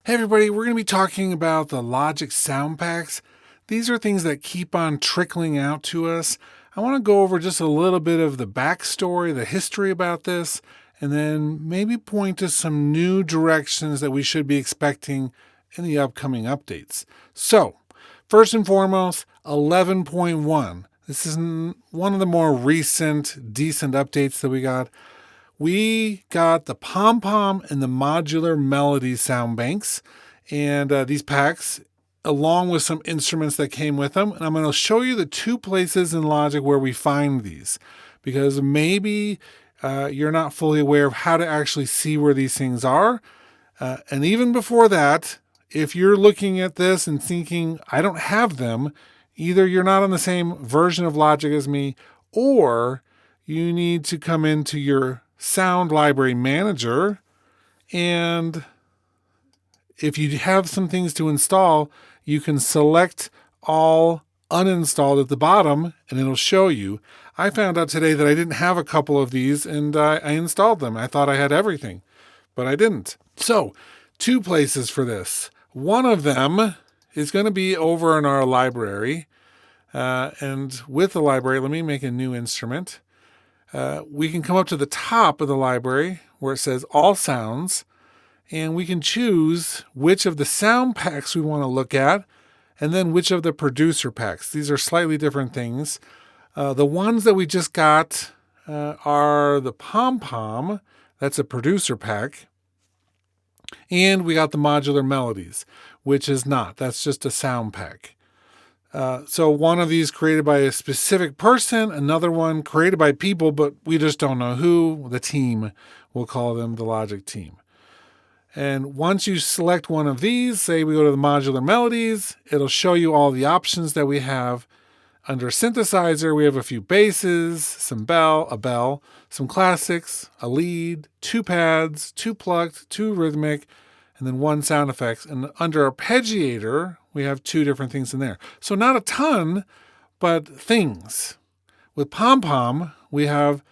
Hey everybody, we're going to be talking about the Logic sound packs. These are things that keep on trickling out to us. I want to go over just a little bit of the backstory, the history about this, and then maybe point to some new directions that we should be expecting in the upcoming updates. So, first and foremost, 11.1. This is one of the more recent, decent updates that we got. We got the Pom Pom and the Modular Melody sound banks, and these packs, along with some instruments that came with them. And I'm going to show you the two places in Logic where we find these, because maybe you're not fully aware of how to actually see where these things are. And even before that, if you're looking at this and thinking, I don't have them, either you're not on the same version of Logic as me, or you need to come into your Sound Library Manager, and if you have some things to install, you can select all uninstalled at the bottom and it'll show you. I found out today that I didn't have a couple of these, and I installed them. I thought I had everything, but I didn't. So, two places for this. One of them is going to be over in our library, and with the library, let me make a new instrument. We can come up to the top of the library where it says All Sounds, and we can choose which of the sound packs we want to look at, and then which of the producer packs. These are slightly different things. The ones that we just got are the Pom Pom. That's a producer pack. And we got the Modular Melodies, which is not. That's just a sound pack. So one of these created by a specific person, another one created by people, but we just don't know who. The team, we'll call them the Logic team. And once you select one of these, say we go to the Modular Melodies, it'll show you all the options that we have. Under synthesizer, we have a few basses, a bell, some classics, a lead, two pads, two plucked, two rhythmic, and then one sound effects. And under arpeggiator, we have two different things in there. So not a ton, but things. With Pom Pom, we have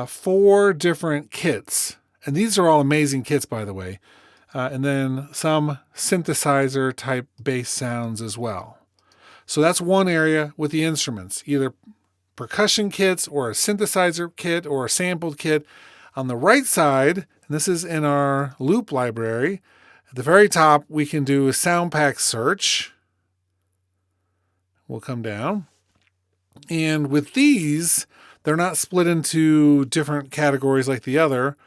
4 different kits. And these are all amazing kits, by the way. And then some synthesizer type bass sounds as well. So that's one area with the instruments, either percussion kits or a synthesizer kit or a sampled kit. On the right side, and this is in our loop library, at the very top, we can do a sound pack search. We'll come down. And with these, they're not split into different categories like the other.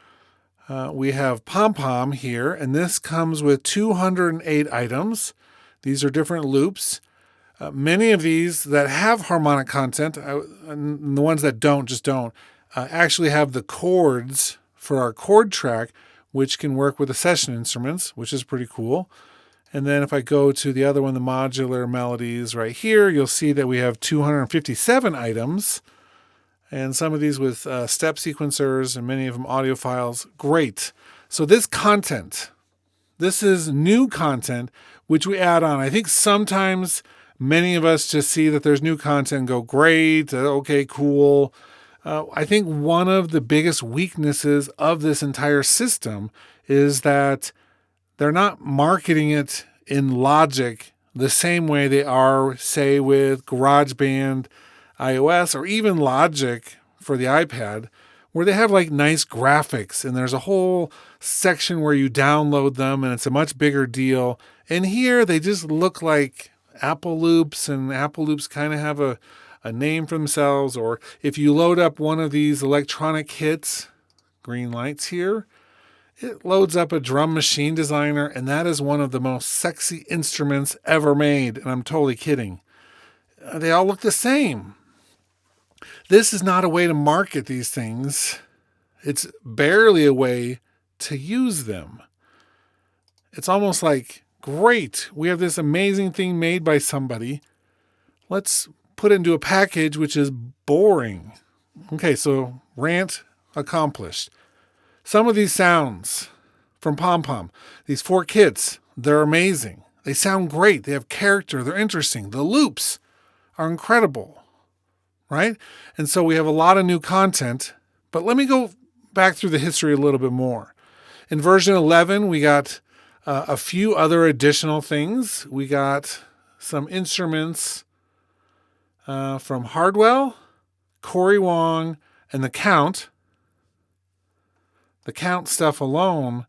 We have Pom Pom here, and this comes with 208 items. These are different loops. Many of these that have harmonic content, and the ones that don't, just don't, actually have the chords for our chord track, which can work with the session instruments, which is pretty cool. And then if I go to the other one, the Modular Melodies right here, you'll see that we have 257 items, and some of these with step sequencers and many of them audio files. Great. So this content, this is new content, which we add on. I think sometimes many of us just see that there's new content and go, great, okay, cool. I think one of the biggest weaknesses of this entire system is that they're not marketing it in Logic the same way they are, say, with GarageBand iOS or even Logic for the iPad, where they have like nice graphics and there's a whole section where you download them and it's a much bigger deal. And here they just look like Apple Loops, and Apple Loops kind of have a name for themselves. Or if you load up one of these electronic kits, green lights here, it loads up a Drum Machine Designer, and that is one of the most sexy instruments ever made. And I'm totally kidding. They all look the same. This is not a way to market these things. It's barely a way to use them. It's almost like, great, we have this amazing thing made by somebody. Let's put it into a package which is boring. Okay, so rant accomplished. Some of these sounds from Pom Pom, these 4 kits, they're amazing. They sound great. They have character. They're interesting. The loops are incredible, right? And so we have a lot of new content. But let me go back through the history a little bit more. In version 11, we got A few other additional things. We got some instruments from Hardwell, Corey Wong, and the Count. The Count stuff alone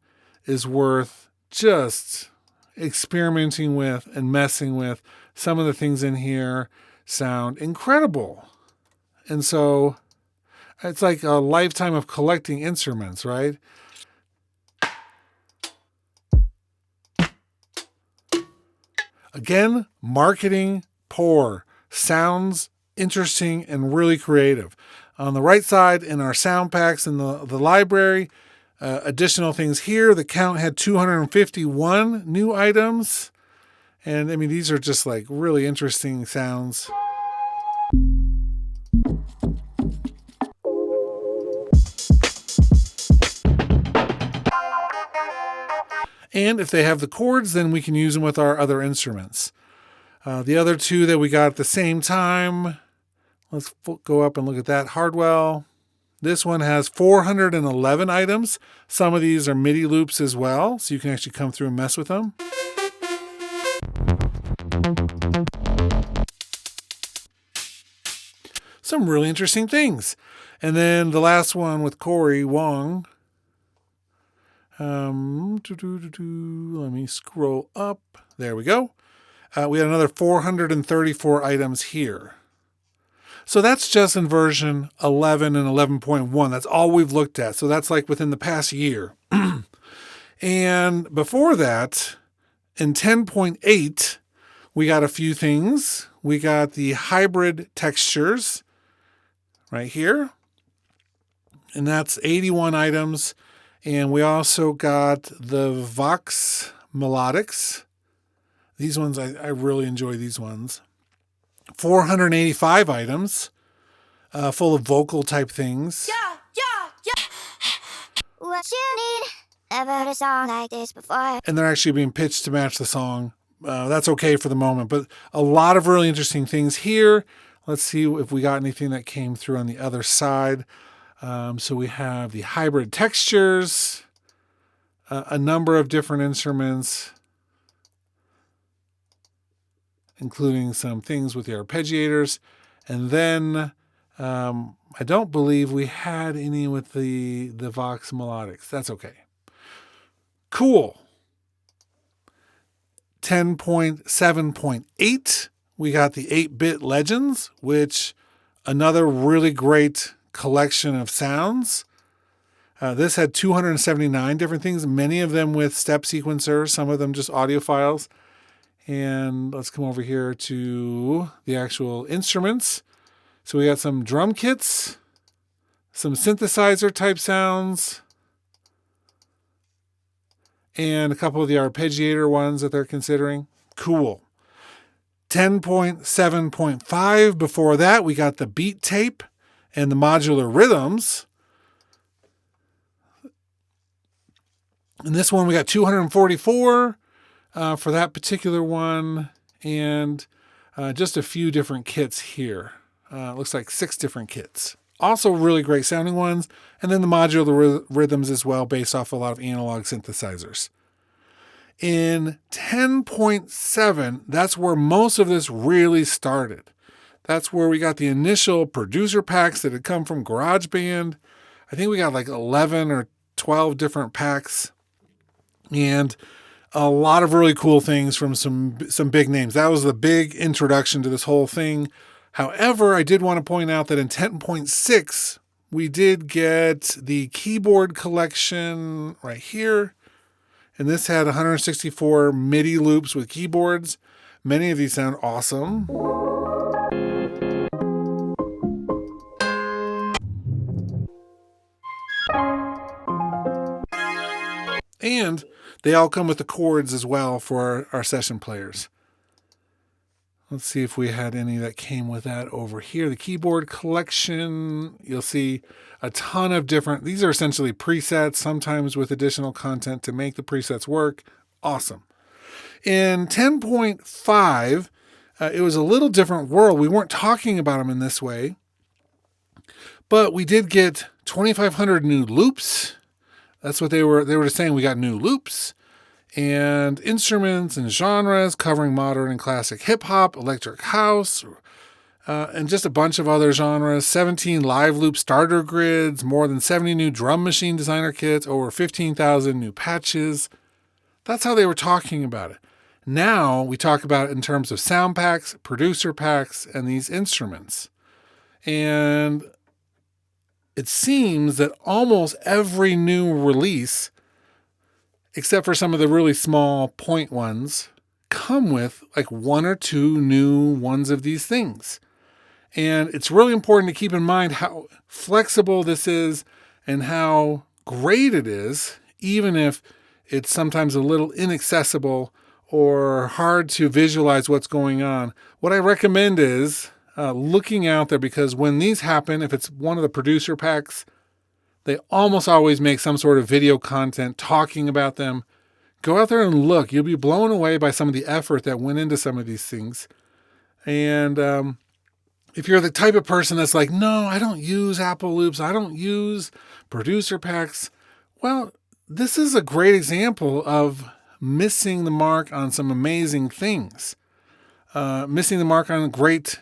is worth just experimenting with and messing with. Some of the things in here sound incredible. And so it's like a lifetime of collecting instruments, right? Again, marketing poor. Sounds interesting and really creative. On the right side, in our sound packs in the library, additional things here. The Count had 251 new items. And I mean, these are just like really interesting sounds. And if they have the chords, then we can use them with our other instruments. The other two that we got at the same time, let's go up and look at that. Hardwell. This one has 411 items. Some of these are MIDI loops as well, so you can actually come through and mess with them. Some really interesting things. And then the last one with Corey Wong. Let me scroll up. There we go. We had another 434 items here. So that's just in version 11 and 11.1. That's all we've looked at. So that's like within the past year. And before that, in 10.8, we got a few things. We got the hybrid textures right here. And that's 81 items. And we also got the Vox Melodics. These ones, I really enjoy these ones. 485 items, full of vocal type things. What you need, never heard a song like this before. And they're actually being pitched to match the song. That's okay for the moment, but a lot of really interesting things here. Let's see if we got anything that came through on the other side. So we have the hybrid textures, a number of different instruments, including some things with the arpeggiators. And then I don't believe we had any with the Vox Melodics. That's okay. Cool. 10.7.8, we got the 8-bit Legends, which another really great collection of sounds. This had 279 different things, many of them with step sequencers, some of them just audio files. And let's come over here to the actual instruments. So we got some drum kits, some synthesizer type sounds, and a couple of the arpeggiator ones that they're considering. Cool. 10.7.5, before that, we got the beat tape and the modular rhythms. And this one, we got 244 for that particular one, and just a few different kits here. Looks like 6 different kits. Also really great sounding ones. And then the modular rhythms as well, based off a lot of analog synthesizers. In 10.7, that's where most of this really started. That's where we got the initial producer packs that had come from GarageBand. I think we got like 11 or 12 different packs. And a lot of really cool things from some big names. That was the big introduction to this whole thing. However, I did want to point out that in 10.6, we did get the keyboard collection right here. And this had 164 MIDI loops with keyboards. Many of these sound awesome. And they all come with the chords as well for our session players. Let's see if we had any that came with that over here. The keyboard collection, you'll see a ton of different, these are essentially presets, sometimes with additional content to make the presets work. Awesome. In 10.5, it was a little different world. We weren't talking about them in this way, but we did get 2,500 new loops. That's what they were just saying. We got new loops. and instruments and genres covering modern and classic hip hop, electric house, and just a bunch of other genres. 17 live loop starter grids, more than 70 new drum machine designer kits, over 15,000 new patches. That's how they were talking about it. Now we talk about it in terms of sound packs, producer packs, and these instruments. And it seems that almost every new release, except for some of the really small point ones, come with like one or two new ones of these things. And it's really important to keep in mind how flexible this is and how great it is, even if it's sometimes a little inaccessible or hard to visualize what's going on. What I recommend is looking out there, because when these happen, if it's one of the producer packs, they almost always make some sort of video content talking about them. Go out there and look. You'll be blown away by some of the effort that went into some of these things. And if you're the type of person that's like, no, I don't use Apple Loops, I don't use producer packs, well, this is a great example of missing the mark on some amazing things. Missing the mark on great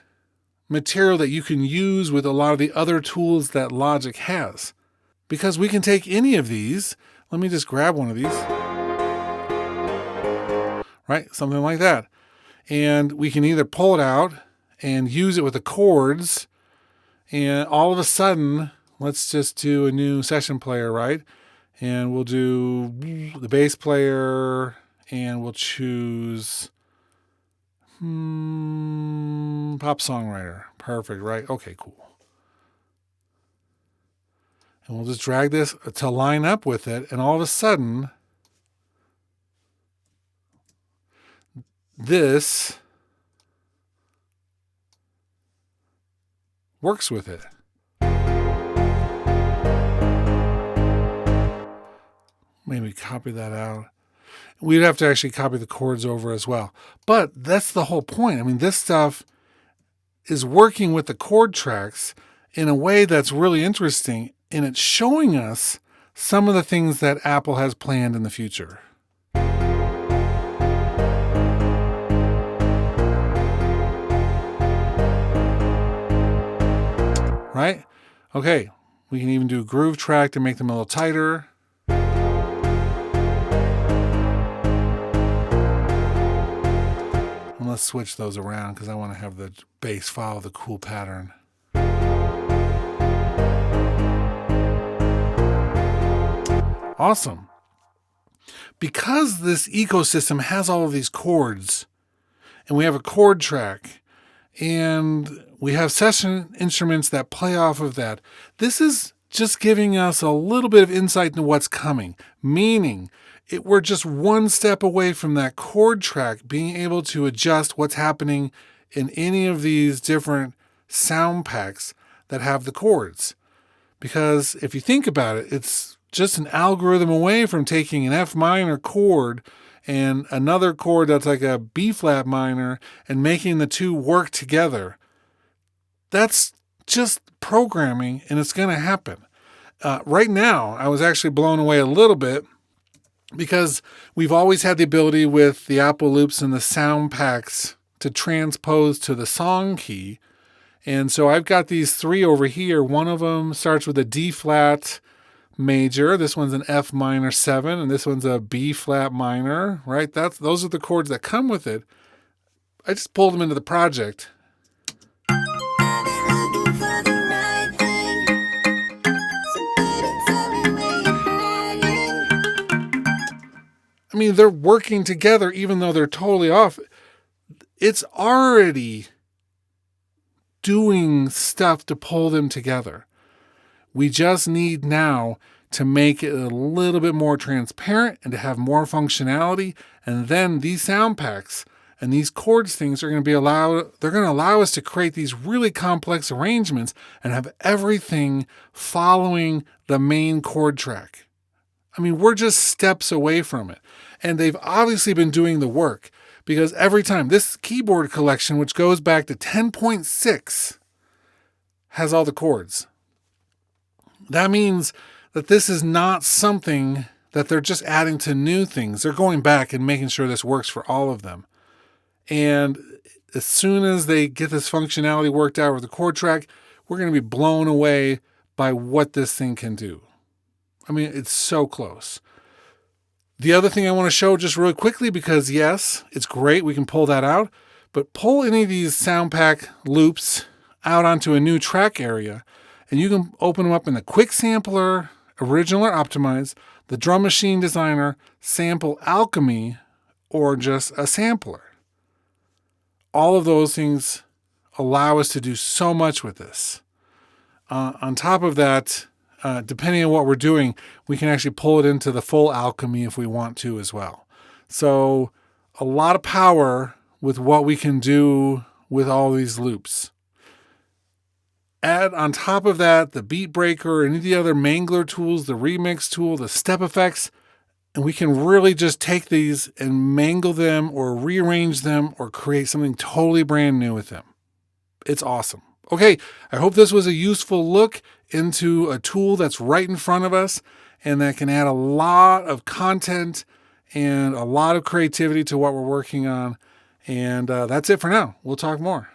material that you can use with a lot of the other tools that Logic has. Because we can take any of these. Let me just grab one of these. Right? Something like that. And we can either pull it out and use it with the chords. And all of a sudden, let's just do a new session player, right? And we'll do the bass player, and we'll choose pop songwriter. Perfect, right? Okay, cool. And we'll just drag this to line up with it, and all of a sudden, this works with it. Maybe copy that out. We'd have to actually copy the chords over as well. But that's the whole point. I mean, this stuff is working with the chord tracks in a way that's really interesting, and it's showing us some of the things that Apple has planned in the future. Right? Okay, we can even do a groove track to make them a little tighter. And let's switch those around because I want to have the bass follow the cool pattern. Awesome. Because this ecosystem has all of these chords, and we have a chord track, and we have session instruments that play off of that, this is just giving us a little bit of insight into what's coming, meaning we're just one step away from that chord track being able to adjust what's happening in any of these different sound packs that have the chords. Because if you think about it, it's just an algorithm away from taking an F minor chord and another chord that's like a B flat minor and making the two work together. That's just programming, and it's going to happen. Right now, I was actually blown away a little bit because we've always had the ability with the Apple Loops and the sound packs to transpose to the song key. And so I've got these three over here. One of them starts with a D flat major. This one's an F minor 7, and this one's a B flat minor, right? Those are the chords that come with it. I just pulled them into the project. I mean, they're working together even though they're totally off. It's already doing stuff to pull them together. We just need now to make it a little bit more transparent and to have more functionality. And then these sound packs and these chords things are going to be they're going to allow us to create these really complex arrangements and have everything following the main chord track. I mean, we're just steps away from it. And they've obviously been doing the work, because every time this keyboard collection, which goes back to 10.6, has all the chords. That means that this is not something that they're just adding to new things. They're going back and making sure this works for all of them. And as soon as they get this functionality worked out with the chord track, we're going to be blown away by what this thing can do. I mean, it's so close. The other thing I want to show just really quickly, because yes, it's great, we can pull that out, but pull any of these SoundPack loops out onto a new track area, and you can open them up in the Quick Sampler, Original or Optimize, the Drum Machine Designer, Sample Alchemy, or just a sampler. All of those things allow us to do so much with this. On top of that, depending on what we're doing, we can actually pull it into the full Alchemy if we want to as well. So a lot of power with what we can do with all these loops. Add on top of that the Beat Breaker, any of the other Mangler tools, the Remix tool, the Step Effects, and we can really just take these and mangle them or rearrange them or create something totally brand new with them. It's awesome. Okay, I hope this was a useful look into a tool that's right in front of us and that can add a lot of content and a lot of creativity to what we're working on. And that's it for now. We'll talk more.